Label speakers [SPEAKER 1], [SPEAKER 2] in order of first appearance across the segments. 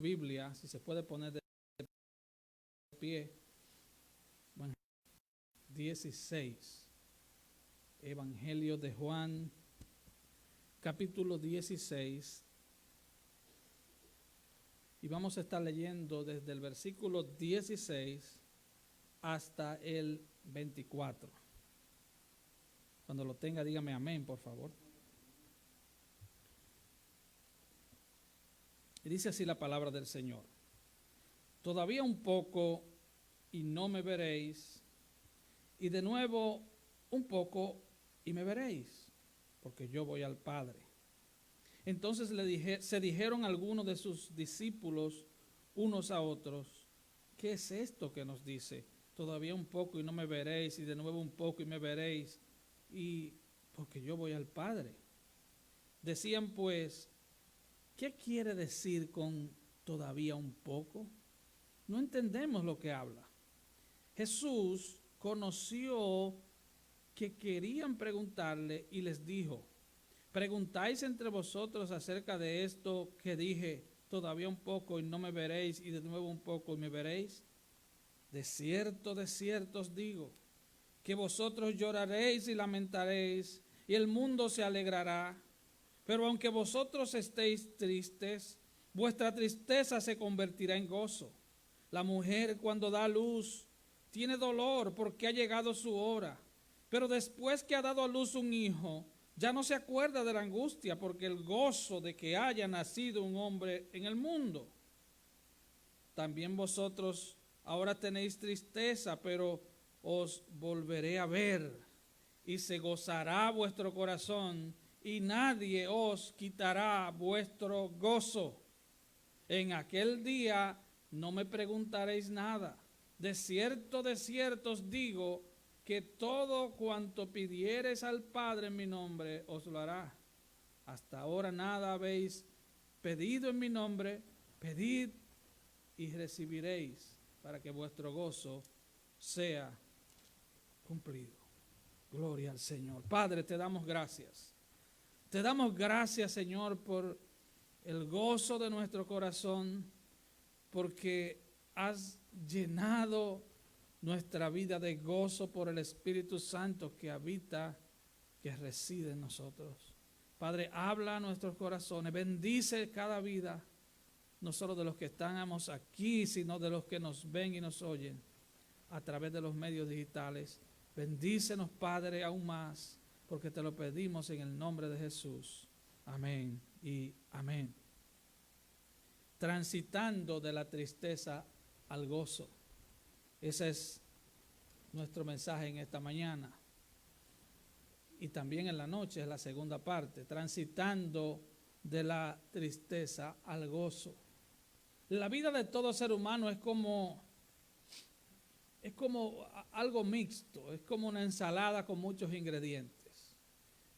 [SPEAKER 1] Biblia, si se puede poner de pie. Bueno, 16. Evangelio de Juan, capítulo 16. Y vamos a estar leyendo desde el versículo 16 hasta el 24. Cuando lo tenga, dígame amén, por favor. Y dice así la palabra del Señor. Todavía un poco y no me veréis, y de nuevo un poco y me veréis, porque yo voy al Padre. Entonces se dijeron algunos de sus discípulos unos a otros, ¿qué es esto que nos dice? Todavía un poco y no me veréis, y de nuevo un poco y me veréis, y porque yo voy al Padre. Decían pues, ¿qué quiere decir con todavía un poco? No entendemos lo que habla. Jesús conoció que querían preguntarle y les dijo, ¿preguntáis entre vosotros acerca de esto que dije, todavía un poco y no me veréis, y de nuevo un poco y me veréis? De cierto os digo, que vosotros lloraréis y lamentaréis, y el mundo se alegrará. Pero aunque vosotros estéis tristes, vuestra tristeza se convertirá en gozo. La mujer cuando da luz tiene dolor porque ha llegado su hora, pero después que ha dado a luz un hijo, ya no se acuerda de la angustia porque el gozo de que haya nacido un hombre en el mundo. También vosotros ahora tenéis tristeza, pero os volveré a ver y se gozará vuestro corazón y nadie os quitará vuestro gozo. En aquel día no me preguntaréis nada. De cierto os digo que todo cuanto pidiereis al Padre en mi nombre os lo hará. Hasta ahora nada habéis pedido en mi nombre, pedid y recibiréis para que vuestro gozo sea cumplido. Gloria al Señor. Padre, te damos gracias. Te damos gracias, Señor, por el gozo de nuestro corazón, porque has llenado nuestra vida de gozo por el Espíritu Santo que habita, que reside en nosotros. Padre, habla a nuestros corazones, bendice cada vida, no solo de los que estamos aquí, sino de los que nos ven y nos oyen a través de los medios digitales. Bendícenos, Padre, aún más, porque te lo pedimos en el nombre de Jesús. Amén y amén. Transitando de la tristeza al gozo. Ese es nuestro mensaje en esta mañana. Y también en la noche es la segunda parte. Transitando de la tristeza al gozo. La vida de todo ser humano es como algo mixto, es como una ensalada con muchos ingredientes.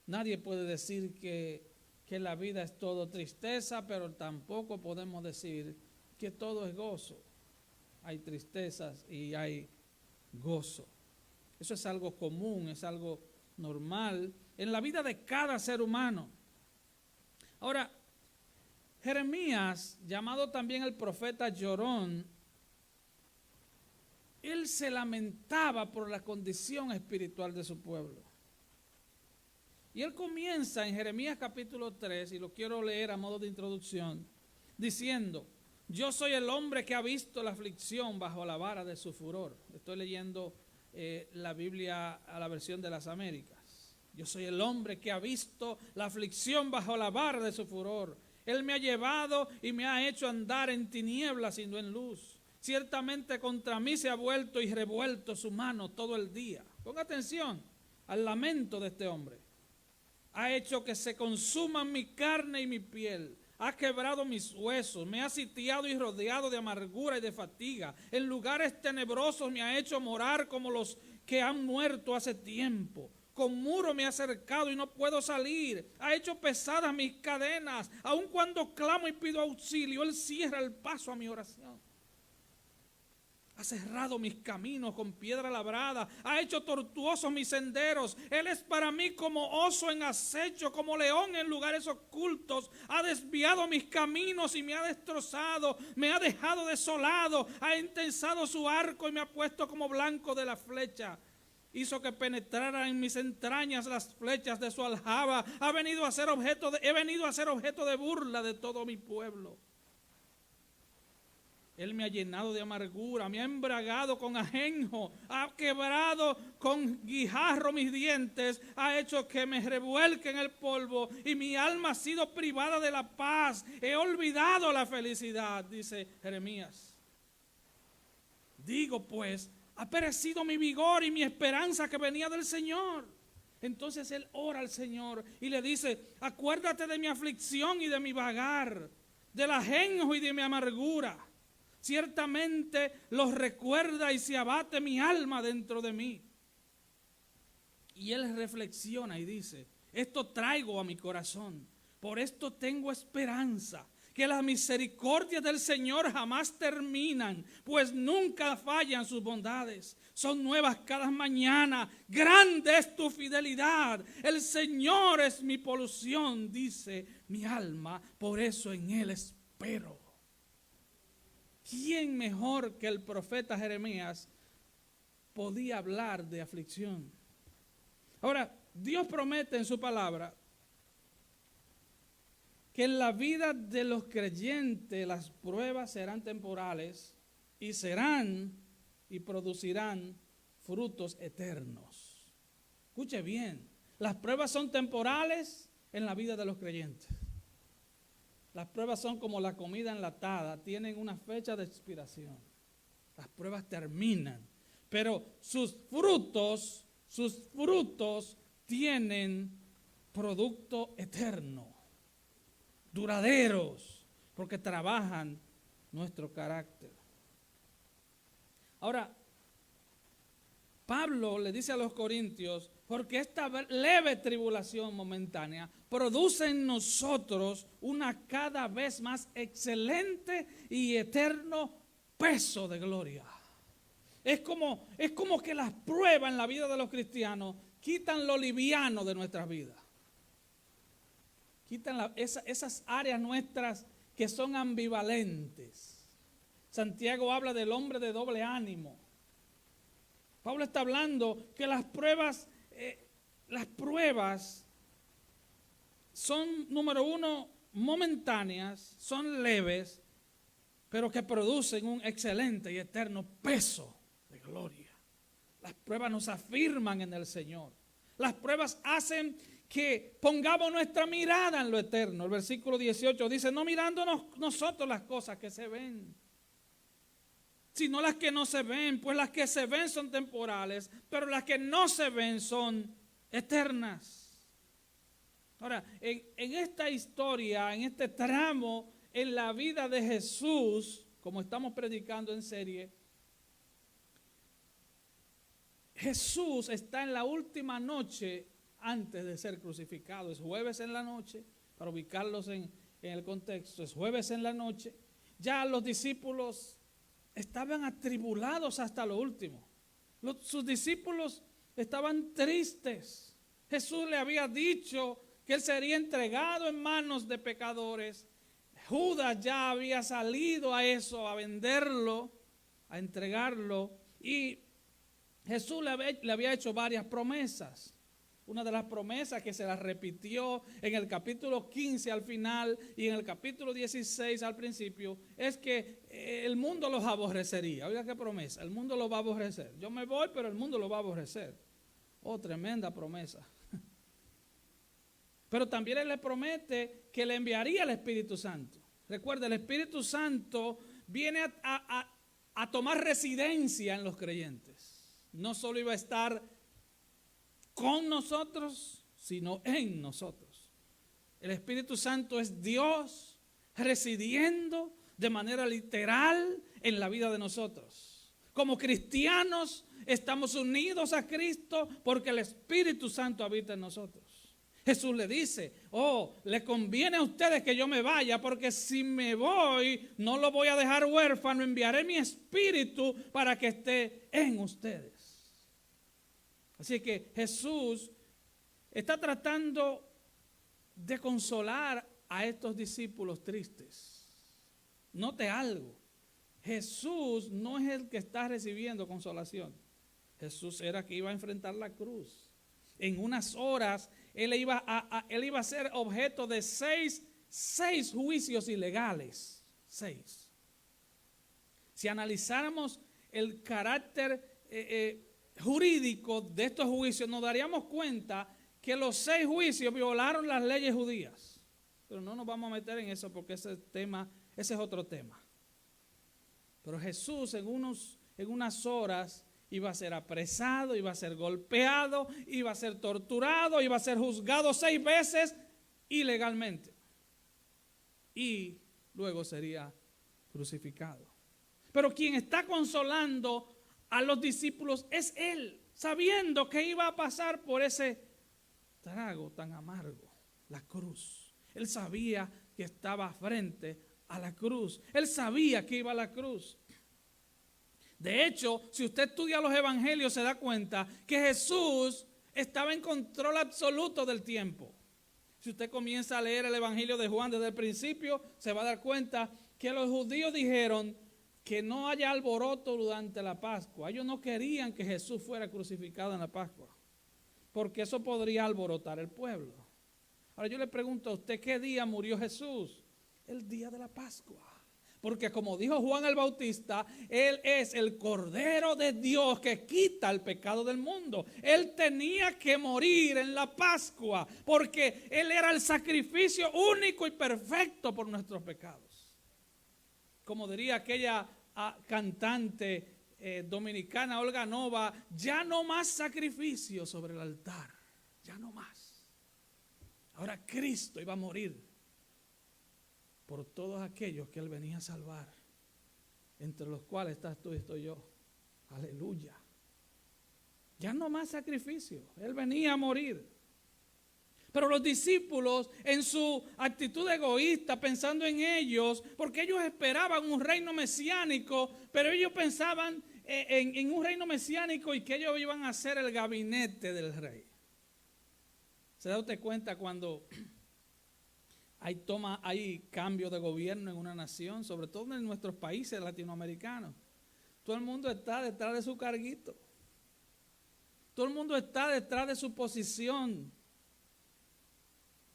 [SPEAKER 1] Nadie puede decir que la vida es todo tristeza, pero tampoco podemos decir que todo es gozo. Hay tristezas y hay gozo. Eso es algo común, es algo normal en la vida de cada ser humano. Ahora, Jeremías, llamado también el profeta llorón, él se lamentaba por la condición espiritual de su pueblo. Y él comienza en Jeremías capítulo 3, y lo quiero leer a modo de introducción, diciendo, yo soy el hombre que ha visto la aflicción bajo la vara de su furor. Estoy leyendo la Biblia a la versión de las Américas. Yo soy el hombre que ha visto la aflicción bajo la vara de su furor. Él me ha llevado y me ha hecho andar en tinieblas y no en luz. Ciertamente contra mí se ha vuelto y revuelto su mano todo el día. Ponga atención al lamento de este hombre. Ha hecho que se consuman mi carne y mi piel. Ha quebrado mis huesos. Me ha sitiado y rodeado de amargura y de fatiga. En lugares tenebrosos me ha hecho morar como los que han muerto hace tiempo. Con muro me ha cercado y no puedo salir. Ha hecho pesadas mis cadenas. Aun cuando clamo y pido auxilio, Él cierra el paso a mi oración. Ha cerrado mis caminos con piedra labrada, ha hecho tortuosos mis senderos. Él es para mí como oso en acecho, como león en lugares ocultos. Ha desviado mis caminos y me ha destrozado, me ha dejado desolado, ha intensado su arco y me ha puesto como blanco de la flecha. Hizo que penetraran en mis entrañas las flechas de su aljaba. He venido a ser objeto de burla de todo mi pueblo. Él me ha llenado de amargura, me ha embragado con ajenjo, ha quebrado con guijarro mis dientes, ha hecho que me revuelque en el polvo y mi alma ha sido privada de la paz. He olvidado la felicidad, dice Jeremías. Digo pues, ha perecido mi vigor y mi esperanza que venía del Señor. Entonces él ora al Señor y le dice, acuérdate de mi aflicción y de mi vagar, del ajenjo y de mi amargura. Ciertamente los recuerda y se abate mi alma dentro de mí. Y él reflexiona y dice, esto traigo a mi corazón, por esto tengo esperanza, que las misericordias del Señor jamás terminan, pues nunca fallan sus bondades. Son nuevas cada mañana, grande es tu fidelidad. El Señor es mi porción, dice mi alma, por eso en Él espero. ¿Quién mejor que el profeta Jeremías podía hablar de aflicción? Ahora, Dios promete en su palabra que en la vida de los creyentes las pruebas serán temporales y serán y producirán frutos eternos. Escuche bien, las pruebas son temporales en la vida de los creyentes. Las pruebas son como la comida enlatada, tienen una fecha de expiración. Las pruebas terminan, pero sus frutos tienen producto eterno, duraderos, porque trabajan nuestro carácter. Ahora, Pablo le dice a los corintios, porque esta leve tribulación momentánea produce en nosotros una cada vez más excelente y eterno peso de gloria. Es como que las pruebas en la vida de los cristianos quitan lo liviano de nuestras vidas. Quitan esas áreas nuestras que son ambivalentes. Santiago habla del hombre de doble ánimo. Pablo está hablando que las pruebas son, número uno, momentáneas, son leves, pero que producen un excelente y eterno peso de gloria. Las pruebas nos afirman en el Señor. Las pruebas hacen que pongamos nuestra mirada en lo eterno. El versículo 18 dice, no mirándonos nosotros las cosas que se ven, sino las que no se ven, pues las que se ven son temporales, pero las que no se ven son eternas. Ahora, en esta historia, en este tramo, en la vida de Jesús, como estamos predicando en serie, Jesús está en la última noche antes de ser crucificado. Es jueves en la noche, para ubicarlos en el contexto, es jueves en la noche. Ya los discípulos estaban atribulados hasta lo último. Sus discípulos estaban tristes. Jesús le había dicho que él sería entregado en manos de pecadores. Judas ya había salido a eso, a venderlo, a entregarlo. Y Jesús le había hecho varias promesas. Una de las promesas que se las repitió en el capítulo 15 al final y en el capítulo 16 al principio es que el mundo los aborrecería. Oiga qué promesa, el mundo los va a aborrecer. Yo me voy, pero el mundo los va a aborrecer. Oh, tremenda promesa. Pero también Él le promete que le enviaría el Espíritu Santo. Recuerda, el Espíritu Santo viene a tomar residencia en los creyentes. No solo iba a estar con nosotros, sino en nosotros. El Espíritu Santo es Dios residiendo de manera literal en la vida de nosotros. Como cristianos estamos unidos a Cristo porque el Espíritu Santo habita en nosotros. Jesús le dice, le conviene a ustedes que yo me vaya, porque si me voy, no lo voy a dejar huérfano, enviaré mi espíritu para que esté en ustedes. Así que Jesús está tratando de consolar a estos discípulos tristes. Note algo, Jesús no es el que está recibiendo consolación. Jesús era el que iba a enfrentar la cruz. En unas horas él iba a ser objeto de seis juicios ilegales. 6. Si analizáramos el carácter jurídico de estos juicios, nos daríamos cuenta que los 6 juicios violaron las leyes judías. Pero no nos vamos a meter en eso porque ese es otro tema. Pero Jesús en unas horas iba a ser apresado, iba a ser golpeado, iba a ser torturado, iba a ser juzgado 6 veces ilegalmente. Y luego sería crucificado. Pero quien está consolando a los discípulos es Él, sabiendo que iba a pasar por ese trago tan amargo, la cruz. Él sabía que estaba frente a la cruz. Él sabía que iba a la cruz. De hecho, si usted estudia los evangelios, se da cuenta que Jesús estaba en control absoluto del tiempo. Si usted comienza a leer el evangelio de Juan desde el principio, se va a dar cuenta que los judíos dijeron que no haya alboroto durante la Pascua. Ellos no querían que Jesús fuera crucificado en la Pascua, porque eso podría alborotar el pueblo. Ahora yo le pregunto a usted, ¿qué día murió Jesús? El día de la Pascua. Porque como dijo Juan el Bautista, Él es el Cordero de Dios que quita el pecado del mundo. Él tenía que morir en la Pascua, porque Él era el sacrificio único y perfecto por nuestros pecados. Como diría aquella cantante dominicana, Olga Nova, ya no más sacrificio sobre el altar, ya no más. Ahora Cristo iba a morir por todos aquellos que Él venía a salvar, entre los cuales estás tú y estoy yo. Aleluya. Ya no más sacrificio, Él venía a morir. Pero los discípulos, en su actitud egoísta, pensando en ellos, porque ellos esperaban un reino mesiánico, pero ellos pensaban en un reino mesiánico y que ellos iban a ser el gabinete del rey. ¿Se da usted cuenta cuando hay cambio de gobierno en una nación, sobre todo en nuestros países latinoamericanos? Todo el mundo está detrás de su carguito. Todo el mundo está detrás de su posición.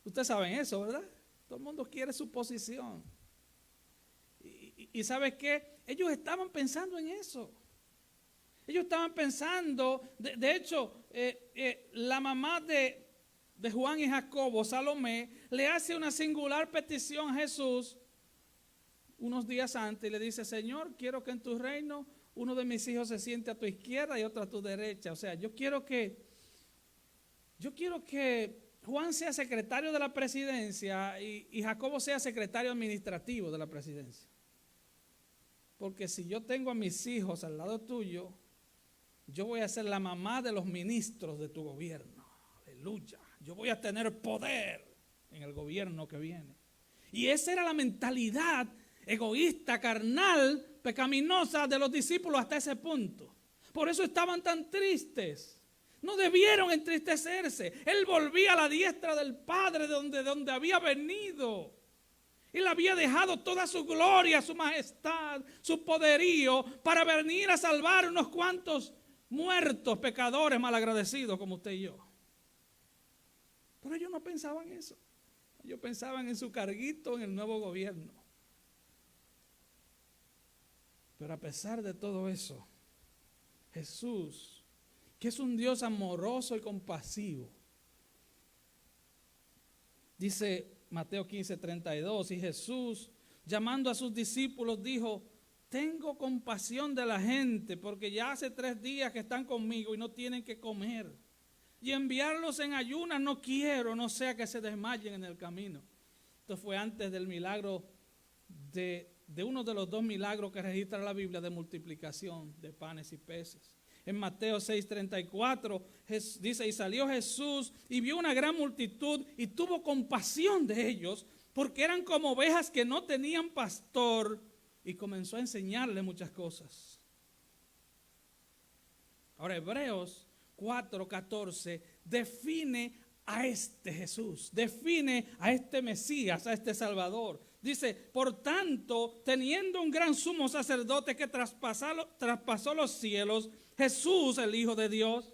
[SPEAKER 1] Ustedes saben eso, ¿verdad? Todo el mundo quiere su posición. Y ¿sabes qué? Ellos estaban pensando en eso. Ellos estaban pensando, de hecho, la mamá de Juan y Jacobo, Salomé, le hace una singular petición a Jesús unos días antes y le dice: Señor, quiero que en tu reino uno de mis hijos se siente a tu izquierda y otro a tu derecha. O sea, yo quiero que Juan sea secretario de la presidencia y Jacobo sea secretario administrativo de la presidencia. Porque si yo tengo a mis hijos al lado tuyo, yo voy a ser la mamá de los ministros de tu gobierno. Aleluya. Yo voy a tener poder en el gobierno que viene. Y esa era la mentalidad egoísta, carnal, pecaminosa de los discípulos hasta ese punto. Por eso estaban tan tristes. No debieron entristecerse. Él volvía a la diestra del Padre de donde había venido. Él había dejado toda su gloria, su majestad, su poderío para venir a salvar unos cuantos muertos, pecadores, malagradecidos como usted y yo. Pero ellos no pensaban eso. Ellos pensaban en su carguito en el nuevo gobierno. Pero a pesar de todo eso, Jesús, que es un Dios amoroso y compasivo, dice Mateo 15:32, y Jesús, llamando a sus discípulos, dijo: tengo compasión de la gente, porque ya hace 3 días que están conmigo y no tienen que comer. Y enviarlos en ayunas no quiero, no sea que se desmayen en el camino. Esto fue antes del milagro de uno de los 2 milagros que registra la Biblia de multiplicación de panes y peces. En Mateo 6:34 dice, y salió Jesús y vio una gran multitud y tuvo compasión de ellos, porque eran como ovejas que no tenían pastor, y comenzó a enseñarle muchas cosas. Ahora Hebreos 4:14 define a este Jesús, define a este Mesías, a este Salvador. Dice, por tanto, teniendo un gran sumo sacerdote que traspasó los cielos, Jesús, el Hijo de Dios,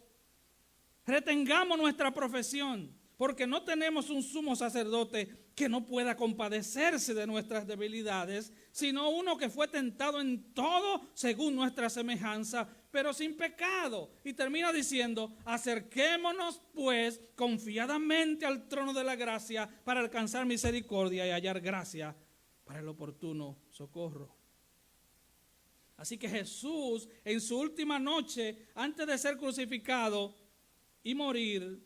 [SPEAKER 1] retengamos nuestra profesión, porque no tenemos un sumo sacerdote que no pueda compadecerse de nuestras debilidades, sino uno que fue tentado en todo según nuestra semejanza, pero sin pecado. Y termina diciendo, acerquémonos pues confiadamente al trono de la gracia para alcanzar misericordia y hallar gracia para el oportuno socorro. Así que Jesús, en su última noche, antes de ser crucificado y morir,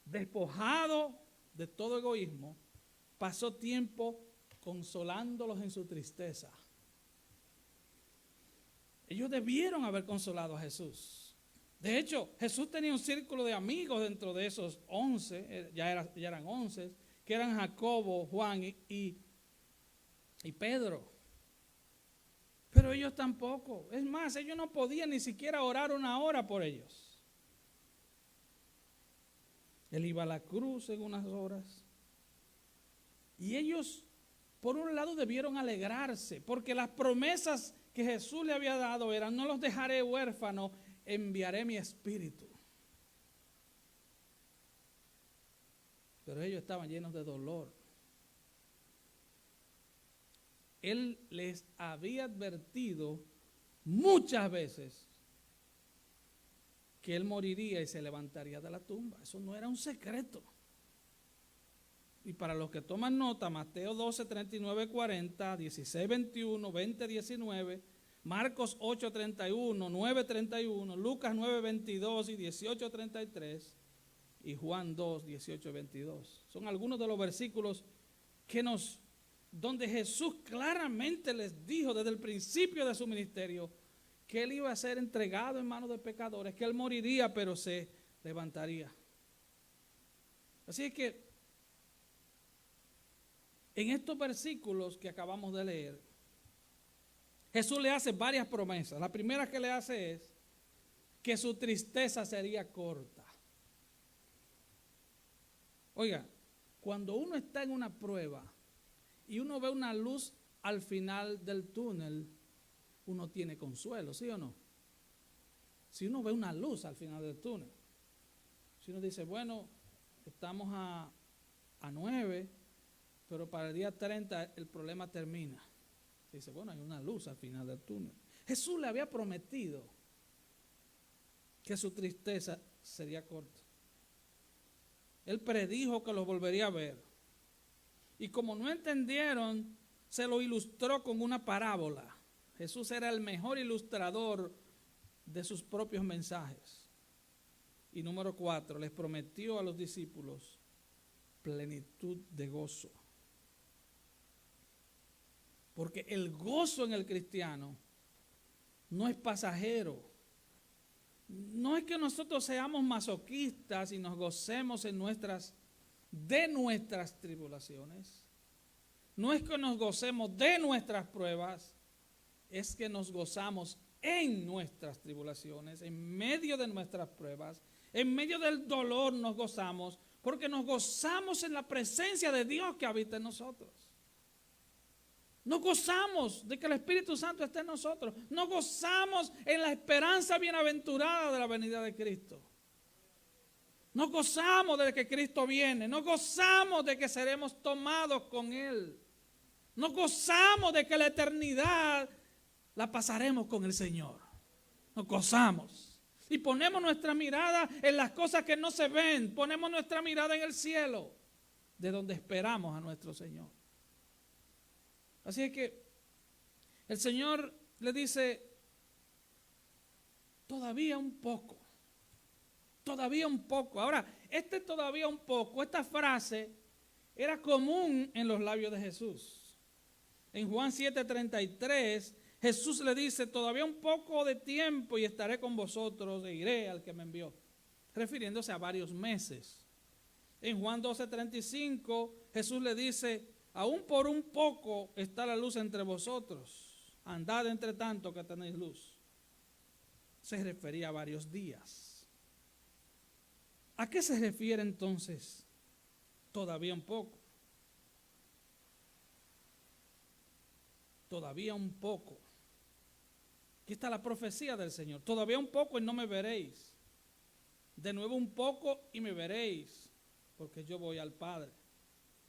[SPEAKER 1] despojado de todo egoísmo, pasó tiempo consolándolos en su tristeza. Ellos debieron haber consolado a Jesús. De hecho, Jesús tenía un círculo de amigos dentro de esos 11, ya eran 11, que eran Jacobo, Juan y Pedro. Pero ellos tampoco. Es más, ellos no podían ni siquiera orar una hora por ellos. Él iba a la cruz en unas horas. Y ellos, por un lado, debieron alegrarse, porque las promesas que Jesús le había dado eran, no los dejaré huérfanos, enviaré mi espíritu. Pero ellos estaban llenos de dolor. Él les había advertido muchas veces que él moriría y se levantaría de la tumba. Eso no era un secreto. Y para los que toman nota, Mateo 12, 39, 40, 16, 21, 20, 19, Marcos 8, 31, 9, 31, Lucas 9, 22 y 18, 33 y Juan 2, 18, 22. Son algunos de los versículos donde Jesús claramente les dijo desde el principio de su ministerio que él iba a ser entregado en manos de pecadores, que él moriría pero se levantaría. Así que en estos versículos que acabamos de leer, Jesús le hace varias promesas. La primera que le hace es que su tristeza sería corta. Oiga, cuando uno está en una prueba y uno ve una luz al final del túnel, uno tiene consuelo, ¿sí o no? Si uno ve una luz al final del túnel, si uno dice, bueno, estamos a 9, pero para el día 30 el problema termina. Se dice, bueno, hay una luz al final del túnel. Jesús le había prometido que su tristeza sería corta. Él predijo que los volvería a ver. Y como no entendieron, se lo ilustró con una parábola. Jesús era el mejor ilustrador de sus propios mensajes. Y número 4, les prometió a los discípulos plenitud de gozo. Porque el gozo en el cristiano no es pasajero. No es que nosotros seamos masoquistas y nos gocemos de nuestras tribulaciones. No es que nos gocemos de nuestras pruebas, es que nos gozamos en nuestras tribulaciones, en medio de nuestras pruebas, en medio del dolor nos gozamos, porque nos gozamos en la presencia de Dios que habita en nosotros. Nos gozamos de que el Espíritu Santo esté en nosotros. Nos gozamos en la esperanza bienaventurada de la venida de Cristo. Nos gozamos de que Cristo viene. Nos gozamos de que seremos tomados con Él. Nos gozamos de que la eternidad la pasaremos con el Señor. Nos gozamos. Y ponemos nuestra mirada en las cosas que no se ven. Ponemos nuestra mirada en el cielo, de donde esperamos a nuestro Señor. Así es que el Señor le dice, todavía un poco, todavía un poco. Ahora, todavía un poco, esta frase era común en los labios de Jesús. En Juan 7:33, Jesús le dice, todavía un poco de tiempo y estaré con vosotros e iré al que me envió, refiriéndose a varios meses. En Juan 12:35, Jesús le dice, aún por un poco está la luz entre vosotros, andad entre tanto que tenéis luz. Se refería a varios días. ¿A qué se refiere entonces? Todavía un poco. Todavía un poco. Aquí está la profecía del Señor. Todavía un poco y no me veréis. De nuevo un poco y me veréis, porque yo voy al Padre.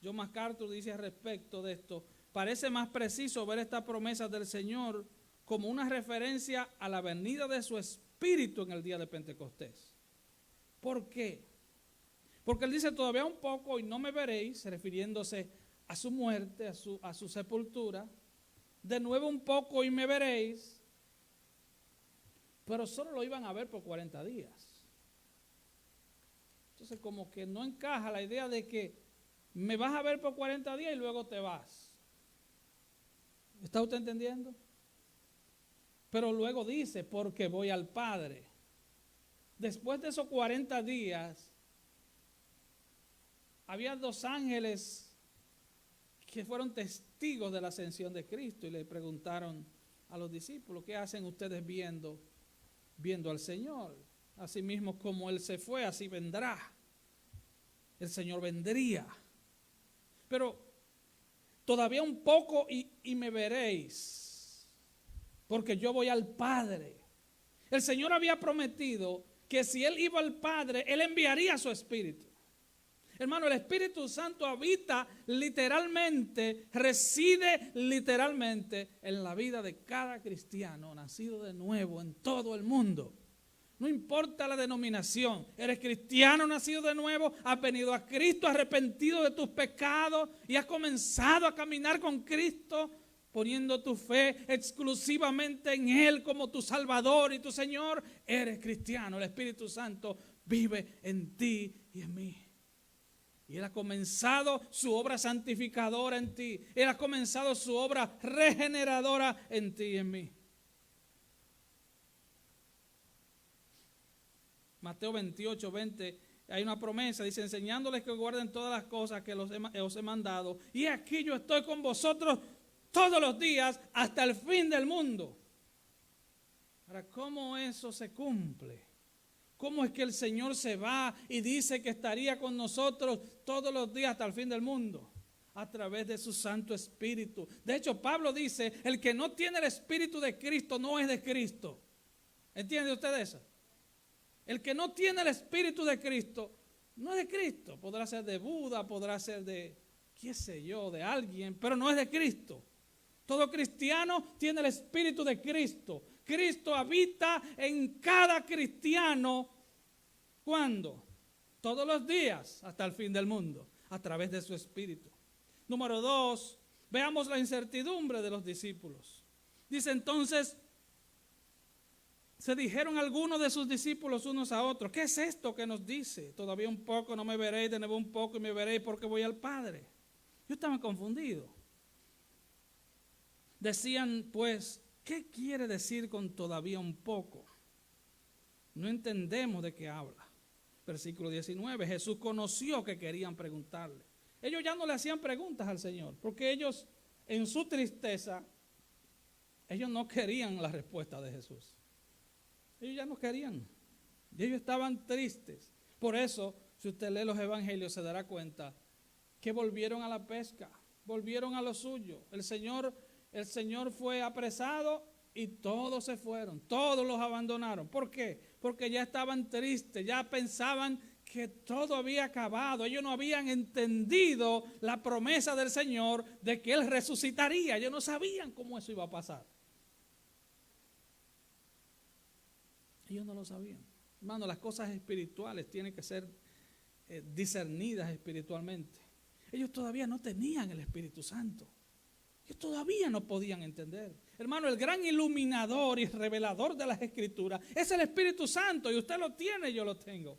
[SPEAKER 1] John MacArthur dice al respecto de esto, parece más preciso ver esta promesa del Señor como una referencia a la venida de su Espíritu en el día de Pentecostés. ¿Por qué? Porque él dice todavía un poco y no me veréis, refiriéndose a su muerte, a su sepultura. De nuevo un poco y me veréis, pero solo lo iban a ver por 40 días. Entonces como que no encaja la idea de que me vas a ver por 40 días y luego te vas. ¿Está usted entendiendo? Pero luego dice, porque voy al Padre. Después de esos 40 días, había 2 ángeles que fueron testigos de la ascensión de Cristo y le preguntaron a los discípulos, ¿qué hacen ustedes viendo al Señor? Asimismo como Él se fue, así vendrá. El Señor vendría. Pero todavía un poco y me veréis, porque yo voy al Padre. El Señor había prometido que si Él iba al Padre, Él enviaría a su Espíritu. Hermano, el Espíritu Santo habita literalmente, reside literalmente en la vida de cada cristiano nacido de nuevo en todo el mundo. No importa la denominación, eres cristiano nacido de nuevo, has venido a Cristo arrepentido de tus pecados y has comenzado a caminar con Cristo, poniendo tu fe exclusivamente en Él como tu Salvador y tu Señor, eres cristiano. El Espíritu Santo vive en ti y en mí. Y Él ha comenzado su obra santificadora en ti. Él ha comenzado su obra regeneradora en ti y en mí. Mateo 28:20, hay una promesa, dice, enseñándoles que guarden todas las cosas que os he mandado. Y aquí yo estoy con vosotros todos los días hasta el fin del mundo. Ahora, ¿cómo eso se cumple? ¿Cómo es que el Señor se va y dice que estaría con nosotros todos los días hasta el fin del mundo? A través de su Santo Espíritu. De hecho, Pablo dice, el que no tiene el Espíritu de Cristo no es de Cristo. ¿Entiende usted eso? El que no tiene el Espíritu de Cristo no es de Cristo. Podrá ser de Buda, podrá ser de, qué sé yo, de alguien, pero no es de Cristo. Todo cristiano tiene el Espíritu de Cristo. Cristo habita en cada cristiano. ¿Cuándo? Todos los días hasta el fin del mundo, a través de su Espíritu. Número 2, veamos la incertidumbre de los discípulos. Dice entonces, se dijeron algunos de sus discípulos unos a otros, ¿qué es esto que nos dice? Todavía un poco no me veréis, de nuevo un poco y me veréis porque voy al Padre. Yo estaba confundido. Decían pues, ¿qué quiere decir con todavía un poco? No entendemos de qué habla. Versículo 19, Jesús conoció que querían preguntarle. Ellos ya no le hacían preguntas al Señor, porque ellos en su tristeza, ellos no querían la respuesta de Jesús. Ellos ya no querían. Y ellos estaban tristes. Por eso, si usted lee los evangelios, se dará cuenta que volvieron a la pesca, volvieron a lo suyo. El Señor fue apresado y todos se fueron, todos los abandonaron. ¿Por qué? Porque ya estaban tristes, ya pensaban que todo había acabado. Ellos no habían entendido la promesa del Señor de que Él resucitaría. Ellos no sabían cómo eso iba a pasar. Ellos no lo sabían. Hermano, las cosas espirituales tienen que ser discernidas espiritualmente. Ellos todavía no tenían el Espíritu Santo. Ellos todavía no podían entender. Hermano, el gran iluminador y revelador de las Escrituras es el Espíritu Santo. Y usted lo tiene, yo lo tengo.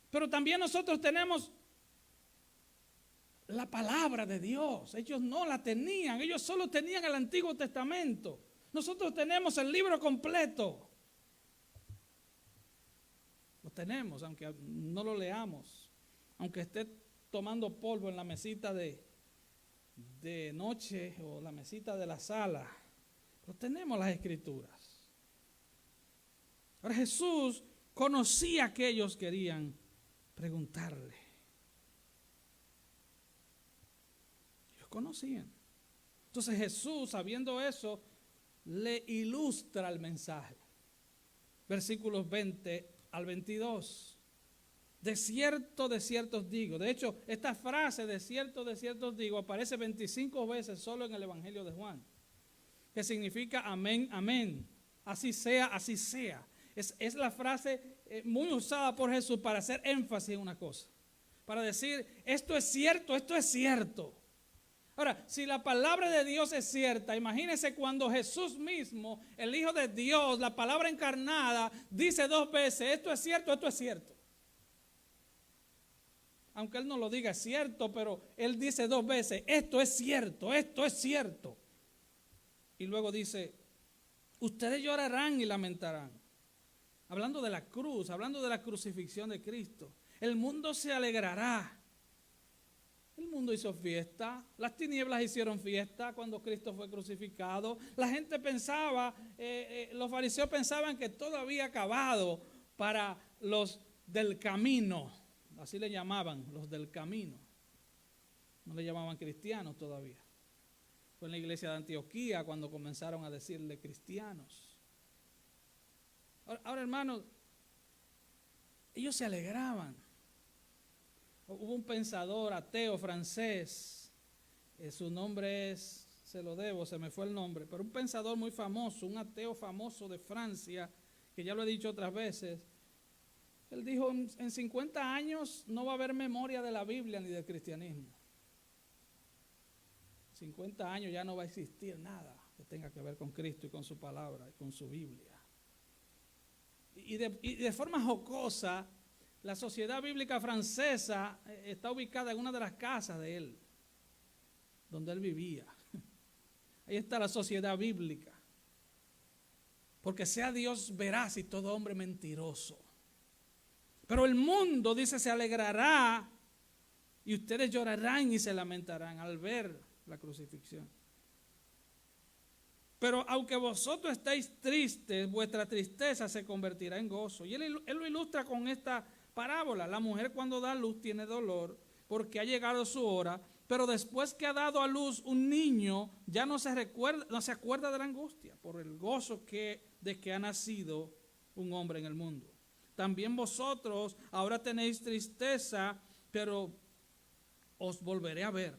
[SPEAKER 1] Pero también nosotros tenemos la palabra de Dios. Ellos no la tenían. Ellos solo tenían el Antiguo Testamento. Nosotros tenemos el libro completo. Lo tenemos, aunque no lo leamos, aunque esté tomando polvo en la mesita de noche o la mesita de la sala. Pero tenemos las Escrituras. Ahora Jesús conocía que ellos querían preguntarle. Ellos conocían. Entonces Jesús, sabiendo eso, le ilustra el mensaje. Versículos 20 al 22. De cierto os digo. De hecho, esta frase de cierto os digo aparece 25 veces solo en el Evangelio de Juan, que significa amén, amén. Así sea, así sea. Es la frase muy usada por Jesús para hacer énfasis en una cosa. Para decir, esto es cierto, esto es cierto. Ahora, si la palabra de Dios es cierta, imagínense cuando Jesús mismo, el Hijo de Dios, la palabra encarnada, dice 2 veces, esto es cierto, esto es cierto. Aunque Él no lo diga, es cierto, pero Él dice 2 veces, esto es cierto, esto es cierto. Y luego dice, ustedes llorarán y lamentarán. Hablando de la cruz, hablando de la crucifixión de Cristo. El mundo se alegrará. El mundo hizo fiesta, las tinieblas hicieron fiesta cuando Cristo fue crucificado. La gente pensaba, los fariseos pensaban que todo había acabado para los del camino. Así le llamaban, los del camino. No le llamaban cristianos todavía. Fue en la iglesia de Antioquía cuando comenzaron a decirle cristianos. Ahora, hermanos, ellos se alegraban. Hubo un pensador ateo francés, su nombre es, se lo debo, se me fue el nombre, pero un pensador muy famoso, un ateo famoso de Francia, que ya lo he dicho otras veces. Él dijo, en 50 años no va a haber memoria de la Biblia ni del cristianismo. 50 años ya no va a existir nada que tenga que ver con Cristo y con su palabra y con su Biblia. Y de forma jocosa, la Sociedad Bíblica Francesa está ubicada en una de las casas de él, donde él vivía. Ahí está la Sociedad Bíblica. Porque sea Dios veraz y todo hombre mentiroso. Pero el mundo, dice, se alegrará y ustedes llorarán y se lamentarán al ver la crucifixión. Pero aunque vosotros estéis tristes, vuestra tristeza se convertirá en gozo. Y él lo ilustra con esta parábola. La mujer cuando da luz tiene dolor porque ha llegado su hora, pero después que ha dado a luz un niño, ya no se acuerda de la angustia por el gozo de que ha nacido un hombre en el mundo. También vosotros ahora tenéis tristeza, pero os volveré a ver.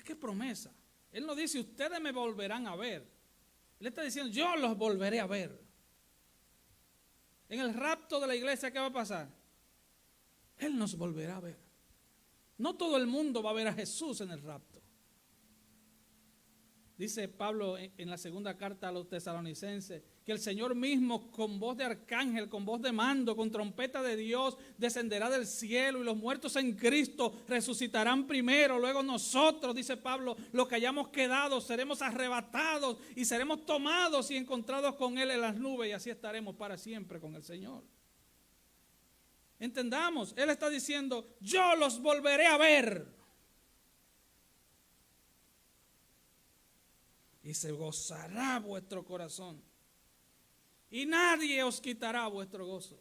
[SPEAKER 1] ¿Qué promesa? Él no dice, ustedes me volverán a ver. Él está diciendo, yo los volveré a ver. En el rapto de la iglesia, ¿qué va a pasar? Él nos volverá a ver. No todo el mundo va a ver a Jesús en el rapto. Dice Pablo en la segunda carta a los tesalonicenses, que el Señor mismo con voz de arcángel, con voz de mando, con trompeta de Dios, descenderá del cielo y los muertos en Cristo resucitarán primero. Luego nosotros, dice Pablo, los que hayamos quedado, seremos arrebatados y seremos tomados y encontrados con Él en las nubes y así estaremos para siempre con el Señor. Entendamos, Él está diciendo, yo los volveré a ver. Y se gozará vuestro corazón. Y nadie os quitará vuestro gozo.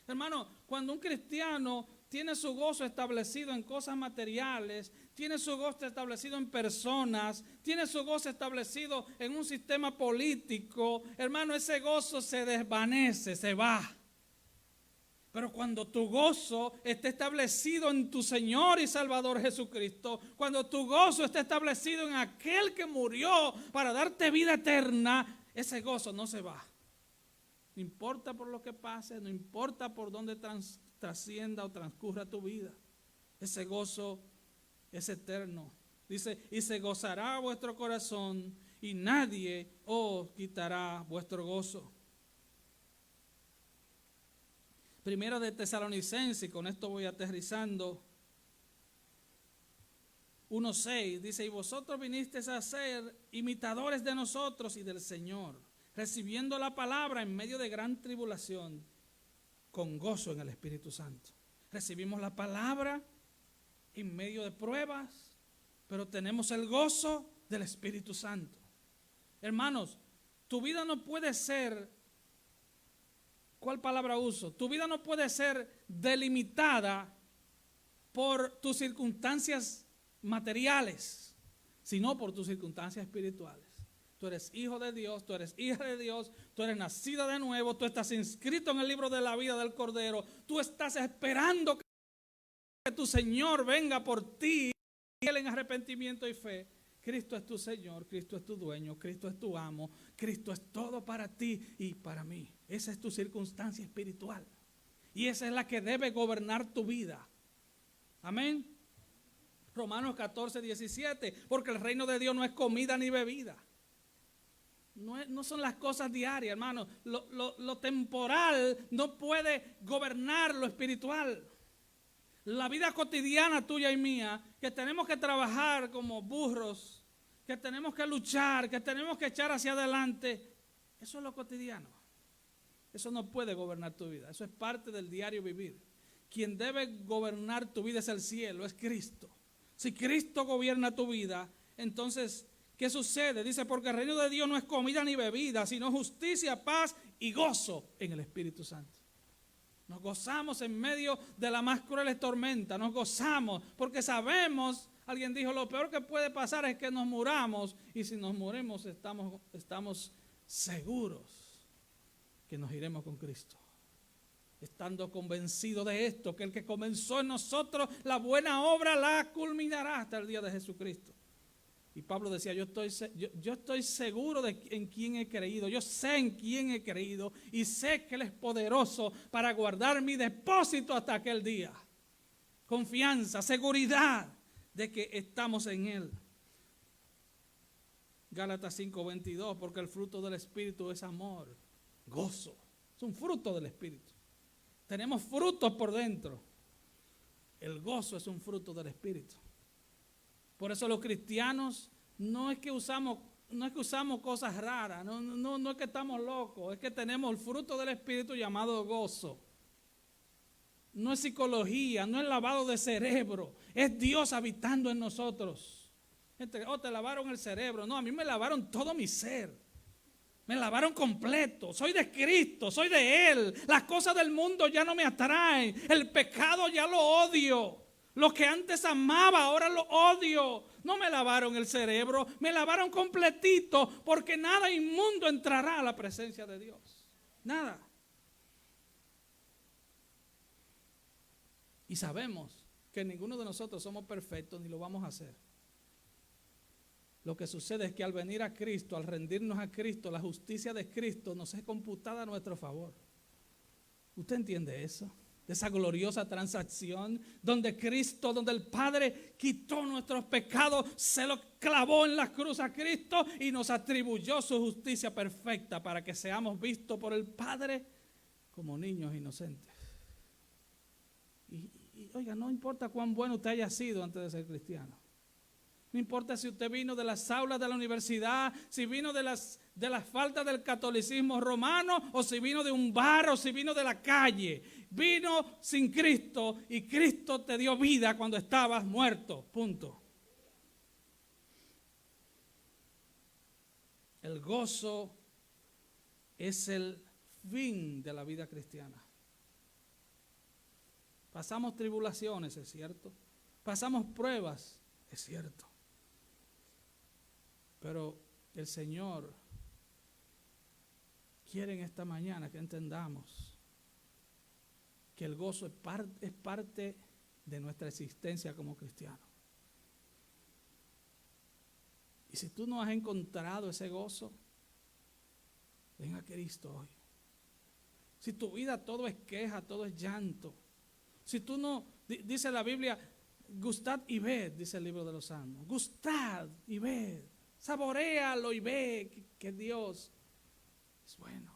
[SPEAKER 1] Hermano, cuando un cristiano tiene su gozo establecido en cosas materiales, tiene su gozo establecido en personas, tiene su gozo establecido en un sistema político, hermano, ese gozo se desvanece, se va. Pero cuando tu gozo está establecido en tu Señor y Salvador Jesucristo, cuando tu gozo está establecido en aquel que murió para darte vida eterna, ese gozo no se va. No importa por lo que pase, no importa por dónde trascienda o transcurra tu vida. Ese gozo es eterno. Dice, y se gozará vuestro corazón y nadie os quitará vuestro gozo. Primera de Tesalonicenses, y con esto voy aterrizando. 1:6 dice: y vosotros vinisteis a ser imitadores de nosotros y del Señor, recibiendo la palabra en medio de gran tribulación, con gozo en el Espíritu Santo. Recibimos la palabra en medio de pruebas, pero tenemos el gozo del Espíritu Santo. Hermanos, tu vida no puede ser, ¿cuál palabra uso? Tu vida no puede ser delimitada por tus circunstancias materiales, sino por tus circunstancias espirituales. Tú eres hijo de Dios, tú eres hija de Dios, tú eres nacida de nuevo, tú estás inscrito en el libro de la vida del Cordero, tú estás esperando que tu Señor venga por ti, Él en arrepentimiento y fe. Cristo es tu Señor, Cristo es tu dueño, Cristo es tu amo, Cristo es todo para ti y para mí. Esa es tu circunstancia espiritual y esa es la que debe gobernar tu vida. Amén. Romanos 14:17, porque el reino de Dios no es comida ni bebida. No son las cosas diarias, hermano. Lo temporal no puede gobernar lo espiritual. La vida cotidiana tuya y mía, que tenemos que trabajar como burros, que tenemos que luchar, que tenemos que echar hacia adelante, eso es lo cotidiano. Eso no puede gobernar tu vida. Eso es parte del diario vivir. Quien debe gobernar tu vida es el cielo, es Cristo. Si Cristo gobierna tu vida, entonces, ¿qué sucede? Dice, porque el reino de Dios no es comida ni bebida, sino justicia, paz y gozo en el Espíritu Santo. Nos gozamos en medio de la más cruel tormenta, nos gozamos porque sabemos, alguien dijo, lo peor que puede pasar es que nos muramos, y si nos morimos estamos seguros que nos iremos con Cristo. Estando convencido de esto, que el que comenzó en nosotros la buena obra la culminará hasta el día de Jesucristo. Y Pablo decía, yo estoy seguro de en quién he creído, yo sé en quién he creído y sé que Él es poderoso para guardar mi depósito hasta aquel día. Confianza, seguridad de que estamos en Él. Gálatas 5:22, porque el fruto del Espíritu es amor, gozo, es un fruto del Espíritu. Tenemos frutos por dentro. El gozo es un fruto del Espíritu. Por eso los cristianos no es que usamos cosas raras, no es que estamos locos, es que tenemos el fruto del Espíritu llamado gozo. No es psicología, no es lavado de cerebro, es Dios habitando en nosotros. Gente, te lavaron el cerebro. No, a mí me lavaron todo mi ser. Me lavaron completo, soy de Cristo, soy de Él. Las cosas del mundo ya no me atraen, el pecado ya lo odio. Lo que antes amaba, ahora lo odio. No me lavaron el cerebro, me lavaron completito, porque nada inmundo entrará a la presencia de Dios. Nada. Y sabemos que ninguno de nosotros somos perfectos ni lo vamos a hacer. Lo que sucede es que al venir a Cristo, al rendirnos a Cristo, la justicia de Cristo nos es computada a nuestro favor. ¿Usted entiende eso? De esa gloriosa transacción donde Cristo, donde el Padre quitó nuestros pecados, se los clavó en la cruz a Cristo y nos atribuyó su justicia perfecta para que seamos vistos por el Padre como niños inocentes. Y oiga, no importa cuán bueno usted haya sido antes de ser cristiano. No importa si usted vino de las aulas de la universidad, si vino de las faltas del catolicismo romano, o si vino de un bar, o si vino de la calle. Vino sin Cristo y Cristo te dio vida cuando estabas muerto. Punto. El gozo es el fin de la vida cristiana. Pasamos tribulaciones, es cierto. Pasamos pruebas, es cierto. Pero el Señor quiere en esta mañana que entendamos que el gozo es parte de nuestra existencia como cristianos. Y si tú no has encontrado ese gozo, ven a Cristo hoy. Si tu vida todo es queja, todo es llanto. Si tú no, dice la Biblia, gustad y ved, dice el libro de los Salmos. Gustad y ved. Saboréalo y ve que Dios es bueno.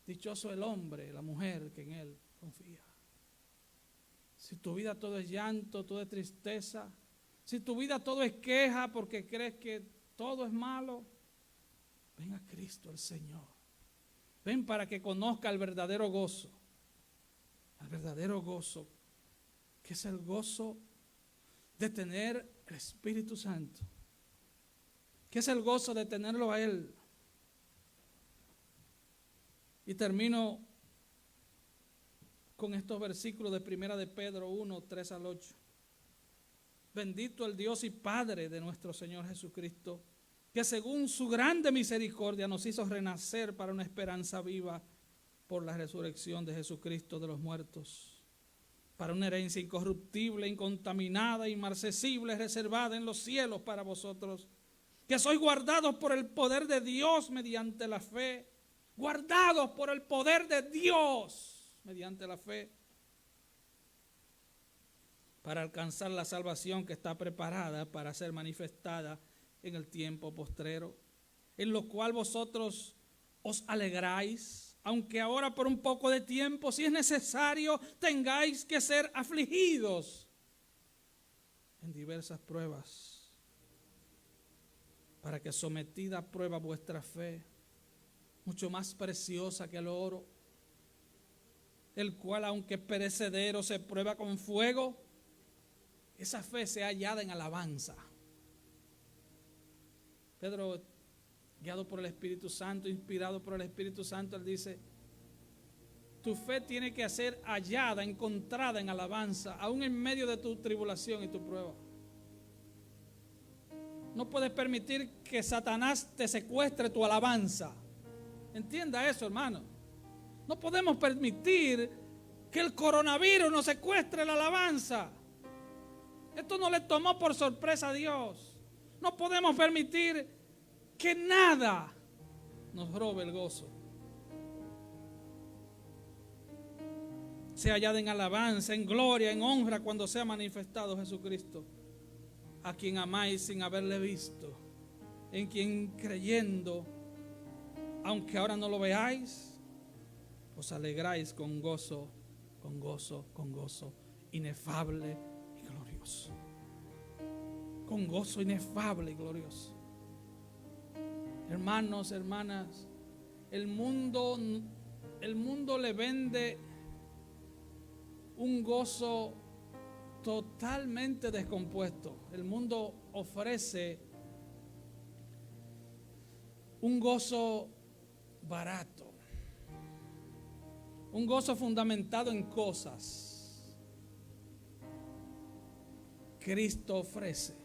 [SPEAKER 1] Dichoso el hombre, la mujer que en Él confía. si tu vida todo es llanto, todo es tristeza, si tu vida todo es queja porque crees que todo es malo, ven a Cristo el Señor. Ven para que conozca el verdadero gozo. El verdadero gozo, que es el gozo de tener el Espíritu Santo. Que es el gozo de tenerlo a Él. Y termino con estos versículos de 1 de Pedro 1, 3 al 8. Bendito el Dios y Padre de nuestro Señor Jesucristo, que según su grande misericordia nos hizo renacer para una esperanza viva por la resurrección de Jesucristo de los muertos, para una herencia incorruptible, incontaminada, inmarcesible, reservada en los cielos para vosotros, que sois guardados por el poder de Dios mediante la fe, guardados por el poder de Dios mediante la fe, para alcanzar la salvación que está preparada para ser manifestada en el tiempo postrero, en lo cual vosotros os alegráis, aunque ahora por un poco de tiempo, si es necesario, tengáis que ser afligidos en diversas pruebas, para que sometida a prueba vuestra fe, mucho más preciosa que el oro, el cual aunque perecedero se prueba con fuego, esa fe sea hallada en alabanza. Pedro, guiado por el Espíritu Santo, inspirado por el Espíritu Santo, él dice, tu fe tiene que ser hallada, encontrada en alabanza, aún en medio de tu tribulación y tu prueba. No puedes permitir que Satanás te secuestre tu alabanza. Entienda eso, hermano. No podemos permitir que el coronavirus nos secuestre la alabanza. Esto no le tomó por sorpresa a Dios. No podemos permitir que nada nos robe el gozo. Sea hallada en alabanza, en gloria, en honra cuando sea manifestado Jesucristo, a quien amáis sin haberle visto, en quien creyendo, aunque ahora no lo veáis, os alegráis con gozo, con gozo, con gozo inefable y glorioso. Con gozo inefable y glorioso. Hermanos, hermanas, el mundo le vende un gozo totalmente descompuesto. El mundo ofrece un gozo barato, un gozo fundamentado en cosas. Cristo ofrece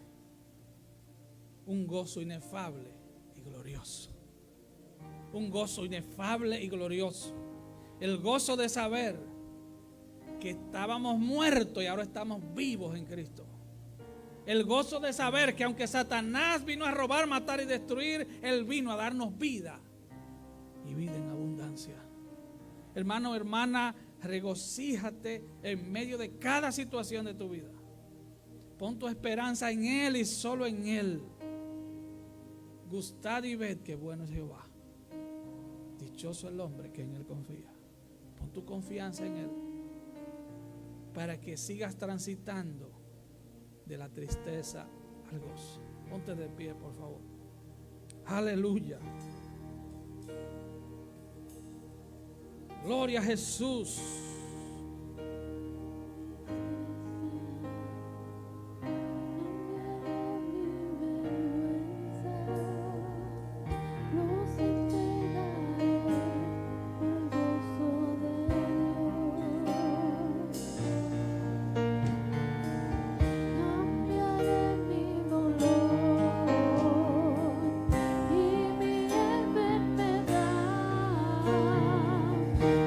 [SPEAKER 1] un gozo inefable y glorioso. Un gozo inefable y glorioso. El gozo de saber que estábamos muertos y ahora estamos vivos en Cristo. El gozo de saber que aunque Satanás vino a robar, matar y destruir, Él vino a darnos vida y vida en abundancia. Hermano, hermana, regocíjate en medio de cada situación de tu vida. Pon tu esperanza en Él y solo en Él. Gustad y ved que bueno es Jehová. Dichoso el hombre que en Él confía. Pon tu confianza en Él para que sigas transitando de la tristeza al gozo. Ponte de pie, por favor. Aleluya. Gloria a Jesús.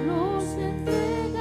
[SPEAKER 2] Los entregaré.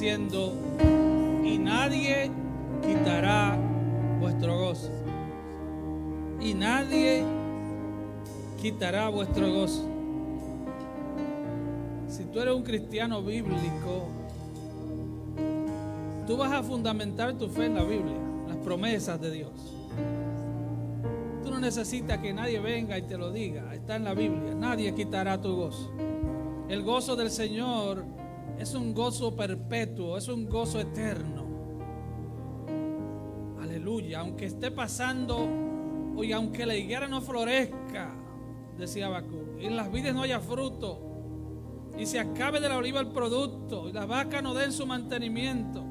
[SPEAKER 1] diciendo: y nadie quitará vuestro gozo. Y nadie quitará vuestro gozo. Si tú eres un cristiano bíblico, tú vas a fundamentar tu fe en la Biblia, las promesas de Dios. Tú no necesitas que nadie venga y te lo diga, está en la Biblia. Nadie quitará tu gozo. El gozo del Señor es un gozo perpetuo, es un gozo eterno. Aleluya. Aunque esté pasando, y aunque la higuera no florezca, decía Habacuc, y en las vides no haya fruto, y se acabe de la oliva el producto, y las vacas no den su mantenimiento,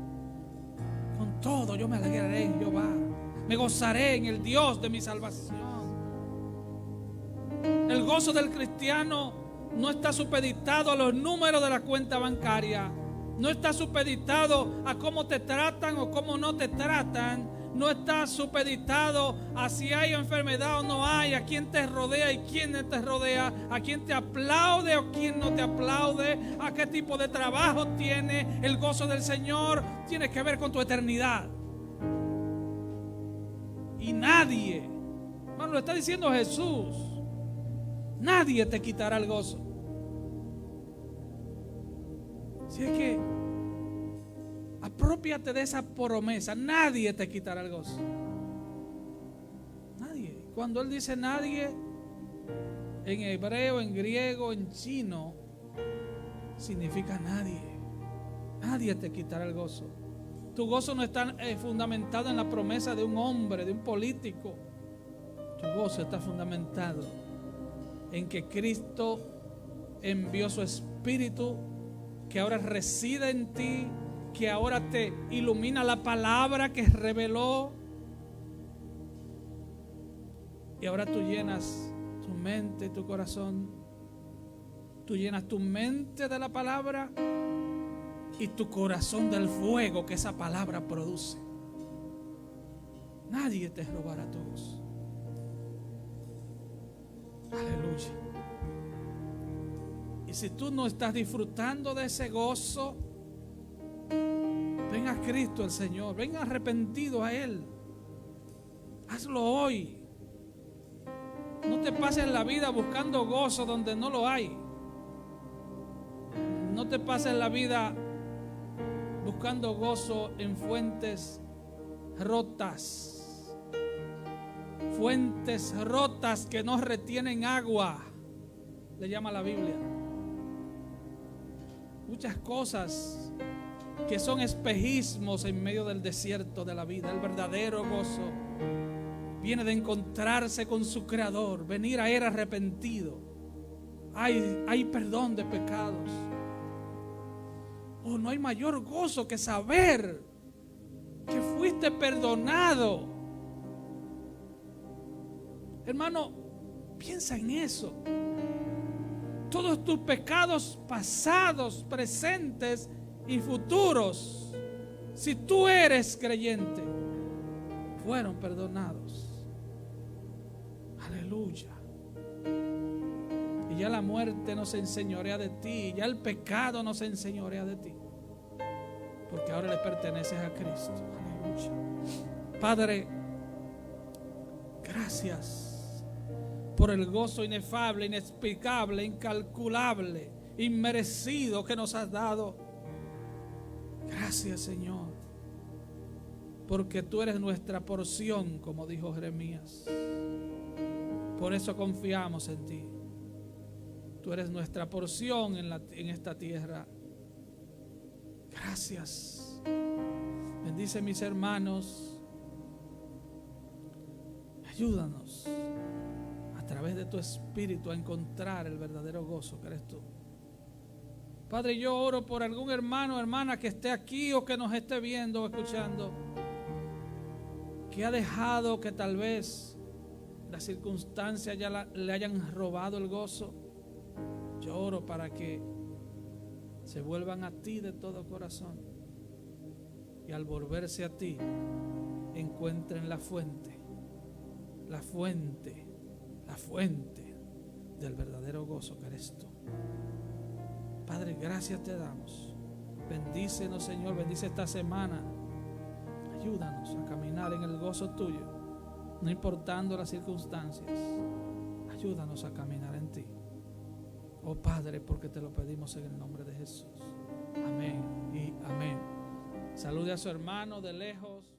[SPEAKER 1] con todo yo me alegraré en Jehová, me gozaré en el Dios de mi salvación. El gozo del cristiano no está supeditado a los números de la cuenta bancaria, no está supeditado a cómo te tratan o cómo no te tratan, no está supeditado a si hay enfermedad o no hay, a quién te rodea y quién no te rodea, a quién te aplaude o quién no te aplaude, a qué tipo de trabajo tiene. El gozo del Señor tiene que ver con tu eternidad. Y nadie, hermano, lo está diciendo Jesús, nadie te quitará el gozo. Si es que apropiate de esa promesa, nadie te quitará el gozo. Nadie. Cuando él dice nadie, en hebreo, en griego, en chino, significa nadie. Nadie te quitará el gozo. Tu gozo no está fundamentado en la promesa de un hombre, de un político. Tu gozo está fundamentado en que Cristo envió su Espíritu, que ahora reside en ti, que ahora te ilumina la palabra que reveló, y ahora tú llenas tu mente y tu corazón. Tú llenas tu mente de la palabra y tu corazón del fuego que esa palabra produce. Nadie te robará tu gozo. Aleluya. Y si tú no estás disfrutando de ese gozo, ven a Cristo el Señor, ven arrepentido a Él. Hazlo hoy. No te pases la vida buscando gozo donde no lo hay. No te pases la vida buscando gozo en fuentes rotas. Fuentes rotas que no retienen agua, le llama la Biblia. Muchas cosas que son espejismos en medio del desierto de la vida. El verdadero gozo viene de encontrarse con su Creador, venir a Él arrepentido. Hay perdón de pecados. Oh, no hay mayor gozo que saber que fuiste perdonado. Hermano, piensa en eso. Todos tus pecados pasados, presentes y futuros, si tú eres creyente, fueron perdonados. Aleluya. Y ya la muerte no se enseñorea de ti, ya el pecado no se enseñorea de ti, porque ahora le perteneces a Cristo. Aleluya. Padre, gracias por el gozo inefable, inexplicable, incalculable, inmerecido que nos has dado. Gracias, Señor, porque tú eres nuestra porción, como dijo Jeremías. Por eso confiamos en ti. Tú eres nuestra porción en esta tierra. Gracias. Bendice mis hermanos. Ayúdanos a través de tu Espíritu a encontrar el verdadero gozo que eres tú. Padre, yo oro por algún hermano o hermana que esté aquí o que nos esté viendo o escuchando, que ha dejado que tal vez las circunstancias ya le hayan robado el gozo. Yo oro para que se vuelvan a ti de todo corazón y al volverse a ti encuentren la fuente del verdadero gozo que eres tú. Padre, gracias te damos Bendícenos, Señor, bendice esta semana. Ayúdanos a caminar en el gozo tuyo, no importando las circunstancias. Ayúdanos a caminar en ti. Oh Padre, porque te lo pedimos en el nombre de Jesús. Amén y amén. Salude a su hermano de lejos.